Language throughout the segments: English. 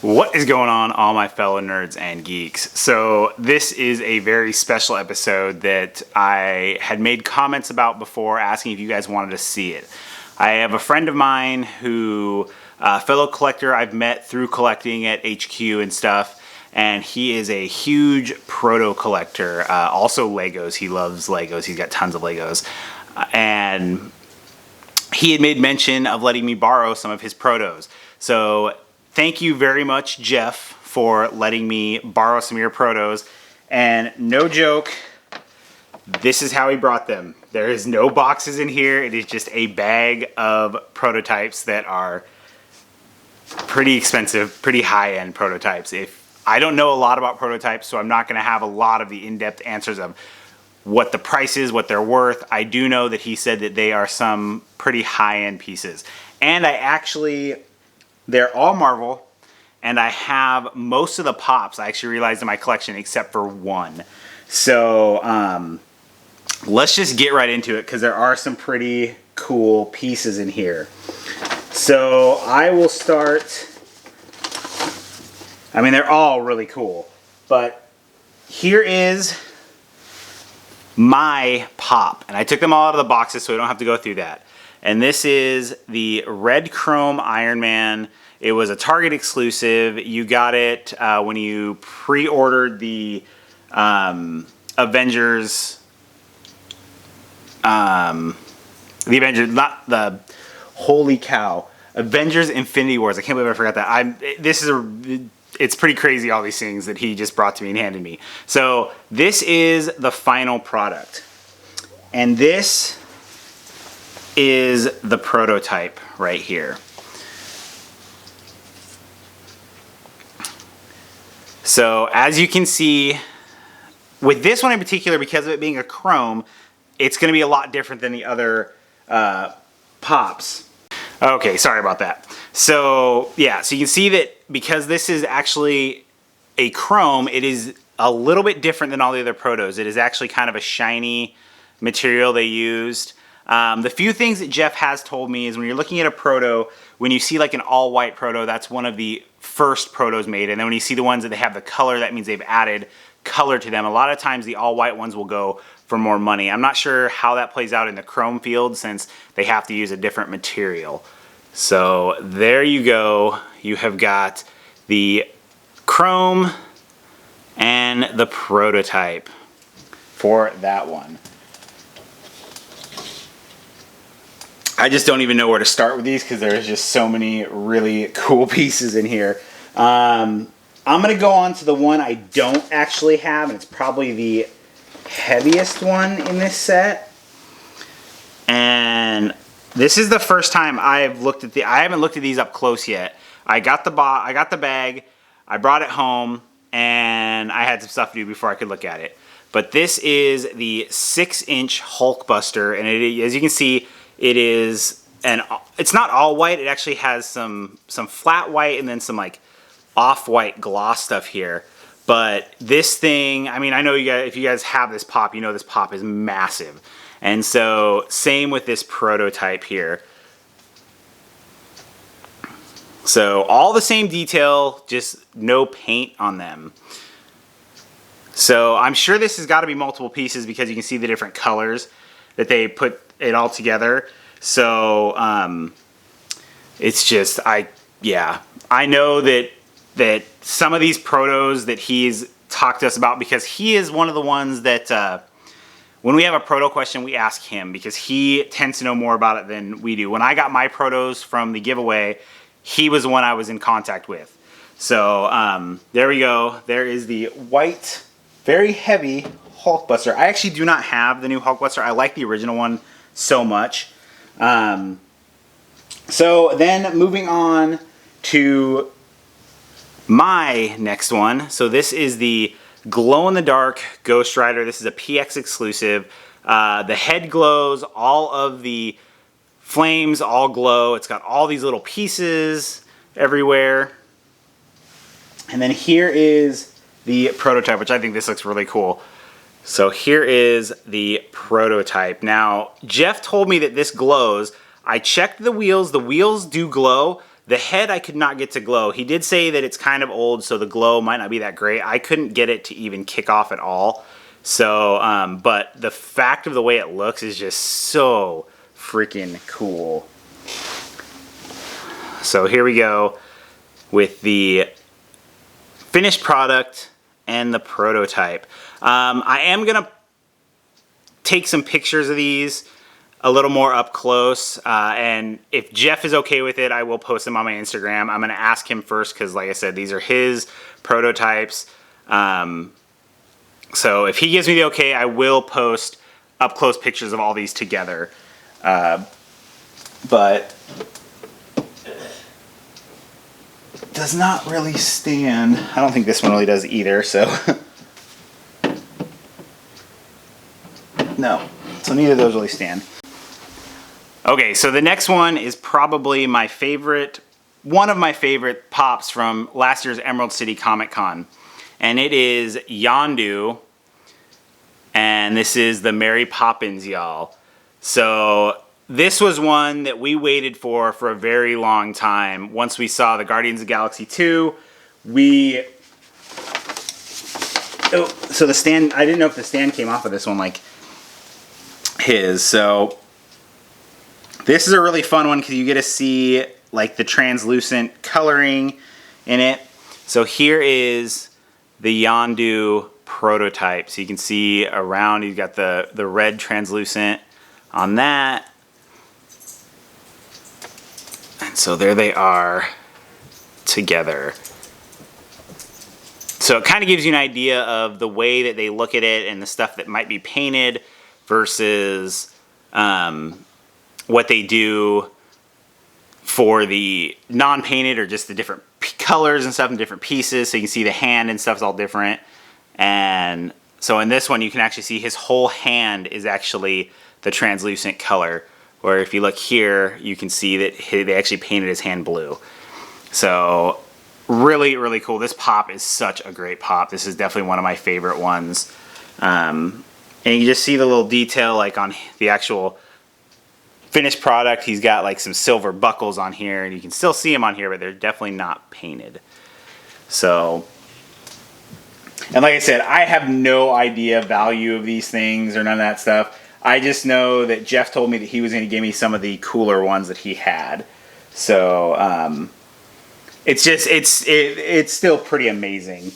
What is going on, all my fellow nerds and geeks? So this is a very special episode that I had made comments about before, asking if you guys wanted to see it. I have a friend of mine who, a fellow collector I've met through collecting at HQ and stuff, and he is a huge proto collector, also Legos. He loves Legos. He's got tons of Legos. And he had made mention of letting me borrow some of his protos. So thank you very much, Jeff, for letting me borrow some of your protos. And no joke, this is how he brought them. There is no boxes in here. It is just a bag of prototypes that are pretty expensive, pretty high-end prototypes. I don't know a lot about prototypes, so I'm not going to have a lot of the in-depth answers of what the price is, what they're worth. I do know that he said that they are some pretty high-end pieces. And they're all Marvel, and I have most of the pops, I actually realized, in my collection except for one. So let's just get right into it, because there are some pretty cool pieces in here. So I will start. I mean, they're all really cool, but here is my pop, and I took them all out of the boxes so we don't have to go through that. And this is the Red Chrome Iron Man. It was a Target exclusive. You got it when you pre-ordered the Avengers. Holy cow. Avengers Infinity Wars. I can't believe I forgot that. It's pretty crazy, all these things that he just brought to me and handed me. So this is the final product. And this is the prototype right here. So as you can see, with this one in particular, because of it being a chrome, it's going to be a lot different than the other pops. Okay, sorry about that. So yeah, so you can see that because this is actually a chrome, it is a little bit different than all the other protos. It is actually kind of a shiny material they used. The few things that Jeff has told me is when you're looking at a proto, when you see like an all-white proto, that's one of the first protos made. And then when you see the ones that they have the color, that means they've added color to them. A lot of times the all-white ones will go for more money. I'm not sure how that plays out in the chrome field since they have to use a different material. So there you go. You have got the chrome and the prototype for that one. I just don't even know where to start with these because there's just so many really cool pieces in here. I'm going to go on to the one I don't actually have, and it's probably the heaviest one in this set. And this is the first time I've looked at I haven't looked at these up close yet. I got the bag, I brought it home, and I had some stuff to do before I could look at it. But this is the 6-inch Hulkbuster, and as you can see, it's not all white. It actually has some flat white and then some like off-white gloss stuff here. But this thing, I mean, I know you guys, if you guys have this pop, you know this pop is massive. And so same with this prototype here. So all the same detail, just no paint on them. So I'm sure this has got to be multiple pieces because you can see the different colors that they put it all together. So it's just, I know that some of these protos that he's talked to us about, because he is one of the ones that when we have a proto question, we ask him because he tends to know more about it than we do. When I got my protos from the giveaway, he was the one I was in contact with. So there we go. There is the white, very heavy Hulkbuster. I actually do not have the new Hulkbuster. I like the original one so much. So then moving on to my next one. So this is the glow-in-the-dark Ghost Rider. This is a PX exclusive. The head glows. All of the flames all glow. It's got all these little pieces everywhere. And then here is the prototype, which I think this looks really cool. So here is the prototype. Now, Jeff told me that this glows. I checked the wheels. The wheels do glow. The head I could not get to glow. He did say that it's kind of old, so the glow might not be that great. I couldn't get it to even kick off at all. So, but the fact of the way it looks is just so freaking cool. So here we go with the finished product and the prototype. I am gonna take some pictures of these a little more up close, and if Jeff is okay with it, I will post them on my Instagram. I'm gonna ask him first because, like I said, these are his prototypes. So if he gives me the okay, I will post up close pictures of all these together. But it does not really stand. I don't think this one really does either, so. No, so neither of those really stand. Okay, so the next one is probably my favorite, one of my favorite pops from last year's Emerald City Comic Con. And it is Yondu, and this is the Mary Poppins, y'all. So this was one that we waited for a very long time. Once we saw the Guardians of the Galaxy 2, so the stand, I didn't know if the stand came off of this one like his, so this is a really fun one because you get to see like the translucent coloring in it. So here is the Yondu Prototype. So you can see around, you've got the red translucent on that. And so there they are together. So it kind of gives you an idea of the way that they look at it and the stuff that might be painted versus what they do for the non-painted or just the different colors and stuff and different pieces. So you can see the hand and stuff's all different. And so in this one, you can actually see his whole hand is actually the translucent color. Or if you look here, you can see that they actually painted his hand blue. So really, really cool. This pop is such a great pop. This is definitely one of my favorite ones. And you just see the little detail like on the actual finished product. He's got like some silver buckles on here, and you can still see them on here, but they're definitely not painted. So, and like I said, I have no idea value of these things or none of that stuff. I just know that Jeff told me that he was going to give me some of the cooler ones that he had. So it's still pretty amazing.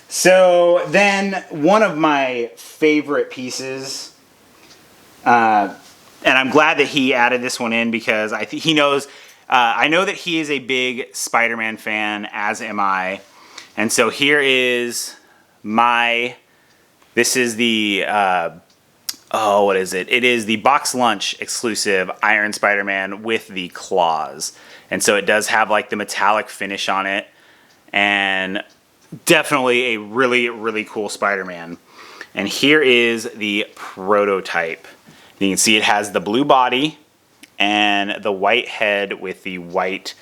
So then one of my favorite pieces, and I'm glad that he added this one in because I think he knows, I know that he is a big Spider-Man fan, as am I. And so here is this is the, what is it? It is the Box Lunch exclusive Iron Spider-Man with the claws. And so it does have like the metallic finish on it. And definitely a really, really cool Spider-Man. And here is the prototype. You can see it has the blue body and the white head with the white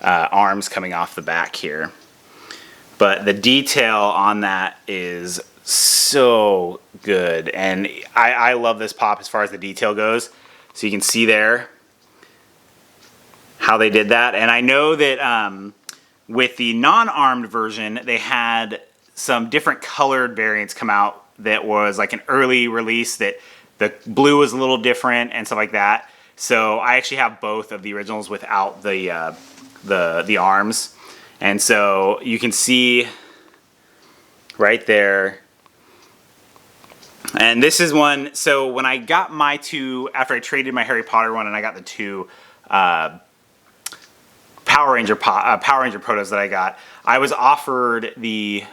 arms coming off the back here. But the detail on that is so good. And I love this pop as far as the detail goes. So you can see there how they did that. And I know that with the non-armed version, they had some different colored variants come out that was like an early release that the blue was a little different and stuff like that. So I actually have both of the originals without the arms. And so you can see right there. And this is one, so when I got my two, after I traded my Harry Potter one and I got the two Power Ranger protos that I got, I was offered the,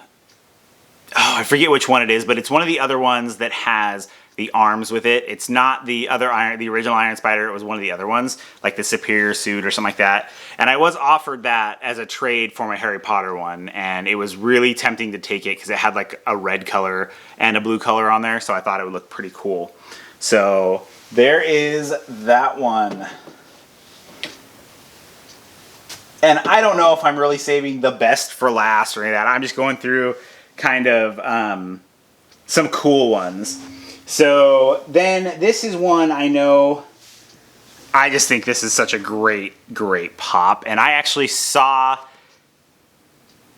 I forget which one it is, but it's one of the other ones that has the arms with it. It's not the original Iron Spider. It was one of the other ones, like the Superior Suit or something like that. And I was offered that as a trade for my Harry Potter one, and it was really tempting to take it because it had like a red color and a blue color on there, so I thought it would look pretty cool. So there is that one. And I don't know if I'm really saving the best for last or any of that. I'm just going through kind of some cool ones. So then this is one I know I just think this is such a great pop. And I actually saw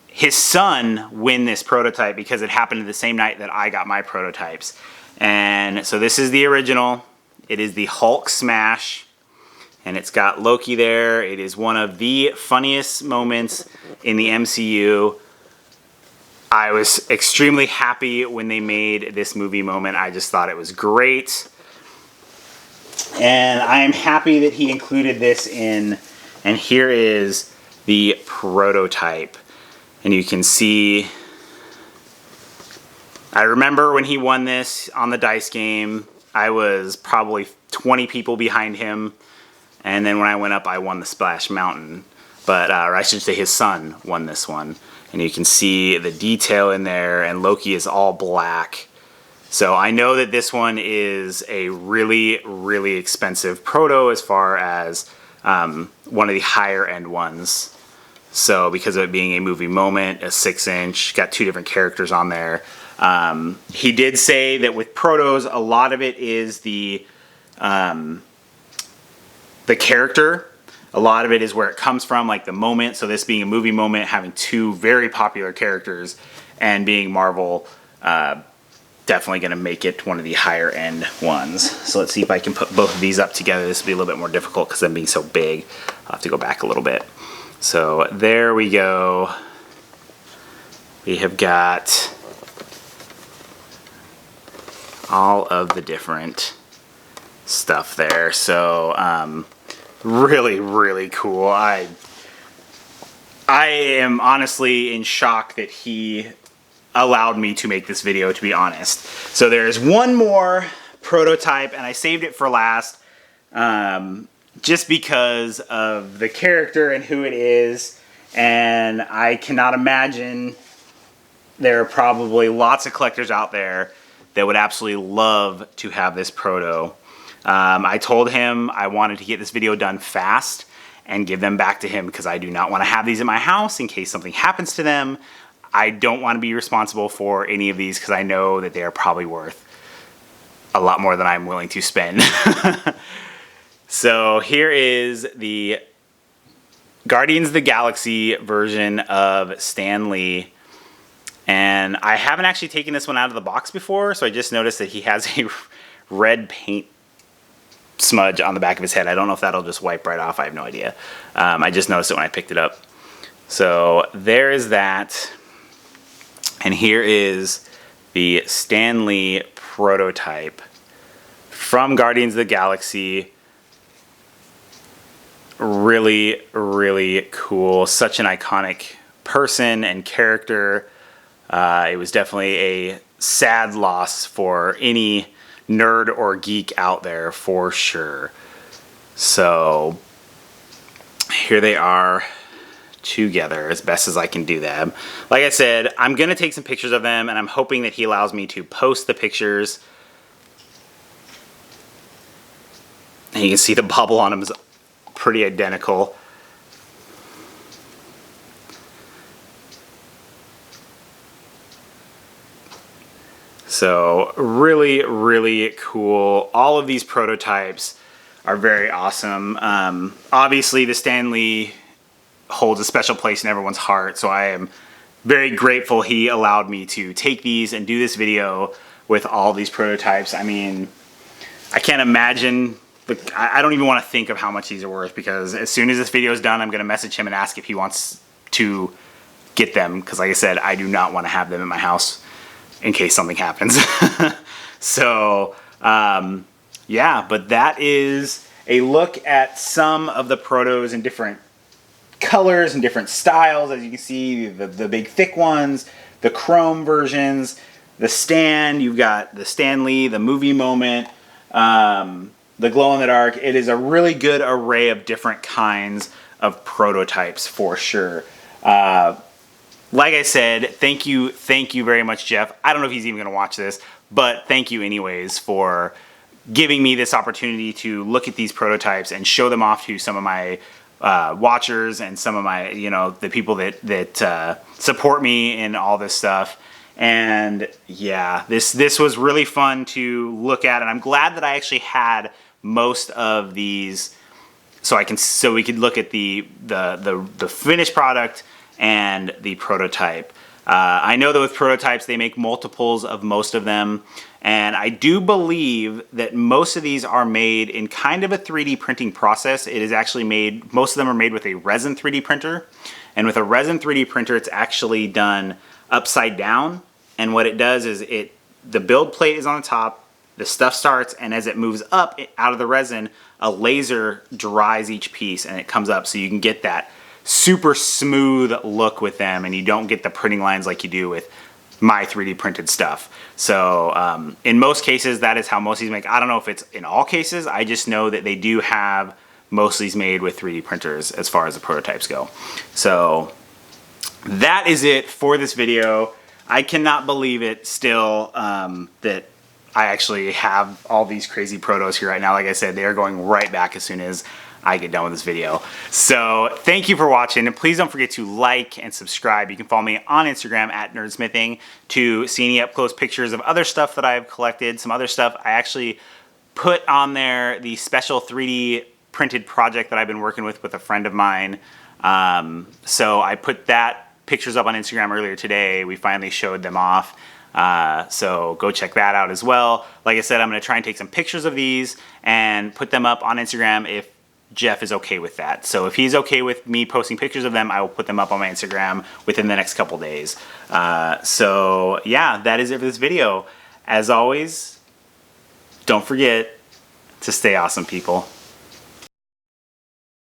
his son win this prototype because it happened the same night that I got my prototypes. And so this is the original. It is the Hulk Smash, and it's got Loki there. It is one of the funniest moments in the MCU. I was extremely happy when they made this movie moment. I just thought it was great. And I am happy that he included this in, and here is the prototype. And you can see, I remember when he won this on the dice game, I was probably 20 people behind him. And then when I went up, I won the Splash Mountain. But, or I should say his son won this one. And you can see the detail in there, and Loki is all black. So I know that this one is a really expensive proto as far as one of the higher end ones. So because of it being a movie moment, a 6-inch, got 2 different characters on there. He did say that with protos, a lot of it is the character. A lot of it is where it comes from, like the moment. So this being a movie moment, having 2 very popular characters, and being Marvel, definitely going to make it one of the higher end ones. So let's see if I can put both of these up together. This will be a little bit more difficult because I'm being so big. I'll have to go back a little bit. So there we go. We have got all of the different stuff there. So really cool. I am honestly in shock that he allowed me to make this video, to be honest. So there's one more prototype, and I saved it for last. Just because of the character and who it is, and I cannot imagine there are probably lots of collectors out there that would absolutely love to have this proto. I told him I wanted to get this video done fast and give them back to him because I do not want to have these in my house in case something happens to them. I don't want to be responsible for any of these because I know that they are probably worth a lot more than I'm willing to spend. So here is the Guardians of the Galaxy version of Stanley. And I haven't actually taken this one out of the box before, so I just noticed that he has a red paint smudge on the back of his head. I don't know if that'll just wipe right off. I have no idea. I just noticed it when I picked it up. So there is that. And here is the Stanley Prototype from Guardians of the Galaxy. Really cool. Such an iconic person and character. It was definitely a sad loss for any nerd or geek out there, for sure. So here they are together as best as I can do them. Like I said, I'm going to take some pictures of them, and I'm hoping that he allows me to post the pictures. And you can see the bubble on them is pretty identical. So really cool. All of these prototypes are very awesome. Obviously the Stanley holds a special place in everyone's heart, so I am very grateful he allowed me to take these and do this video with all these prototypes. I mean, I can't imagine, I don't even want to think of how much these are worth, because as soon as this video is done, I'm going to message him and ask if he wants to get them, because like I said, I do not want to have them in my house in case something happens. So, yeah, but that is a look at some of the protos in different colors and different styles. As you can see, the big thick ones, the chrome versions, the stand, you've got the Stanley, the movie moment, the glow-in-the-dark. It is a really good array of different kinds of prototypes for sure. Like I said, thank you very much, Jeff. I don't know if he's even going to watch this, but thank you anyways for giving me this opportunity to look at these prototypes and show them off to some of my watchers and some of my, the people that support me in all this stuff. And yeah, this was really fun to look at, and I'm glad that I actually had most of these so we could look at the finished product and the prototype. I know that with prototypes, they make multiples of most of them. And I do believe that most of these are made in kind of a 3D printing process. It is actually made, most of them are made with a resin 3D printer. And with a resin 3D printer, it's actually done upside down. And what it does is the build plate is on the top, the stuff starts, and as it moves up out of the resin, a laser dries each piece and it comes up, so you can get that super smooth look with them, and you don't get the printing lines like you do with my 3D printed stuff. So in most cases, that is how most of these make. I don't know if it's in all cases. I just know that they do have most of these made with 3D printers as far as the prototypes go. So that is it for this video. I cannot believe it still that I actually have all these crazy protos here right now. Like I said, they are going right back as soon as I get done with this video. So thank you for watching, and please don't forget to like and subscribe. You can follow me on Instagram at NerdSmithing to see any up close pictures of other stuff that I've collected. Some other stuff I actually put on there, the special 3D printed project that I've been working with a friend of mine. So I put that pictures up on Instagram earlier today. We finally showed them off. So go check that out as well. Like I said, I'm going to try and take some pictures of these and put them up on Instagram if Jeff is okay with that. So if he's okay with me posting pictures of them, I will put them up on my Instagram within the next couple days. So yeah, that is it for this video. As always, don't forget to stay awesome, people.